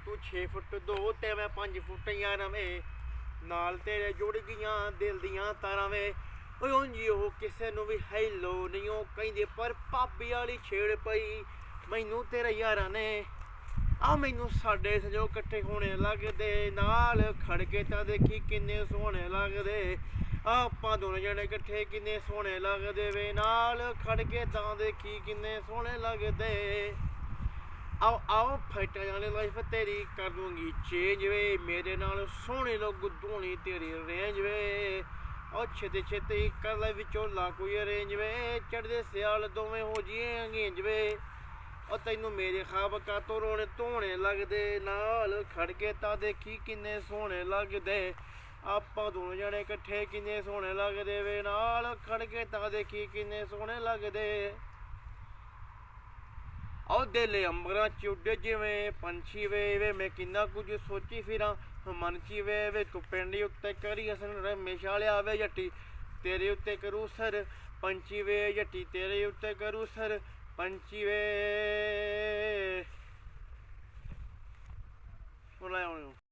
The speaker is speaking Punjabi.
ਤੂੰ 6 ਫੁੱਟ 2 ਤੇ ਮੈਂ 5 ਫੁੱਟ 11 ਵੇ ਨਾਲ ਤੇਰੇ ਜੁੜ ਗਈਆਂ ਦਿਲ ਦੀਆਂ ਤਾਰਾਂ ਵੇ ਓਏ ਉਂਝ ਉਹ ਕਿਸੇ ਨੂੰ ਵੀ ਹੈਲੋ ਨਹੀਂ ਉਹ ਕਹਿੰਦੇ ਪਰ ਭਾਬੀ ਵਾਲੀ ਛੇੜ ਪਈ ਮੈਨੂੰ ਤੇਰੇ ਯਾਰਾਂ ਨੇ ਆ ਮੈਨੂੰ ਸਾਡੇ ਸਜੋ ਇਕੱਠੇ ਹੋਣੇ ਲੱਗਦੇ ਨਾਲ ਖੜ ਕੇ ਤਾਂ ਦੇਖੀ ਕਿੰਨੇ ਸੋਹਣੇ ਲੱਗਦੇ ਆਪਾਂ ਦੋਨੇ ਜਣੇ ਇਕੱਠੇ ਕਿੰਨੇ ਸੋਹਣੇ ਲੱਗਦੇ ਵੇ ਨਾਲ ਖੜ ਕੇ ਤਾਂ ਦੇਖੀ ਕਿੰਨੇ ਸੋਹਣੇ ਲੱਗਦੇ ਆਓ ਆਓ ਫਾਈਟਾਂ ਵਾਲੀ ਲਾਈਫ ਤੇਰੀ ਕਰ ਦੂੰਗੀ ਚੇਂਜ ਵੇ ਮੇਰੇ ਨਾਲ ਸੋਹਣੇ ਲੋਕ ਧੋਣੀ ਤੇਰੀ ਰੇਂਜ ਵੇ ਉਹ ਛੇਤੀ ਛੇਤੀ ਕਰ ਲੈ ਵਿੱਚੋਂ ਲਾ ਕੋਈ ਅਰੇਂਜ ਵੇ ਚੜ੍ਹਦੇ ਸਿਆਲ ਦੋਵੇਂ ਹੋ ਜੀਏ ਅੰਗੇਂਜ ਵੇ ਉਹ ਤੈਨੂੰ ਮੇਰੇ ਖਾਬ ਕਾਤੋਂ ਰੋਣੇ ਧੋਣੇ ਲੱਗਦੇ ਨਾਲ ਖੜ ਕੇ ਤਾਂ ਦੇਖੀ ਕਿੰਨੇ ਸੋਹਣੇ ਲੱਗਦੇ ਆਪਾਂ ਦੋਨੋਂ ਜਣੇ ਇਕੱਠੇ ਕਿੰਨੇ ਸੋਹਣੇ ਲੱਗਦੇ ਵੇ ਨਾਲ ਖੜ ਕੇ ਤਾਂ ਦੇਖੀ ਕਿੰਨੇ ਸੋਹਣੇ ਲੱਗਦੇ ਉਹ ਦਿਲ ਅੰਬਰਾਂ ਚ ਉੱਡੇ ਜਿਵੇਂ ਪੰਛੀ ਵੇ ਮੈਂ ਕਿੰਨਾ ਕੁਝ ਸੋਚੀ ਫਿਰਾਂ ਮਨ ਚ ਵੇ ਤੂੰ ਪਿੰਡ ਉੱਤੇ ਕਰੀ ਅਸਨ ਰਮੇਸ਼ਾ ਲਿਆ ਵੇ ਜੱਟੀ ਤੇਰੇ ਉੱਤੇ ਕਰੂ ਸਰ ਪੰਛੀ ਵੇ ਜੱਟੀ ਤੇਰੇ ਉੱਤੇ ਕਰੂ ਸਰ ਪੰਛੀ ਵੇ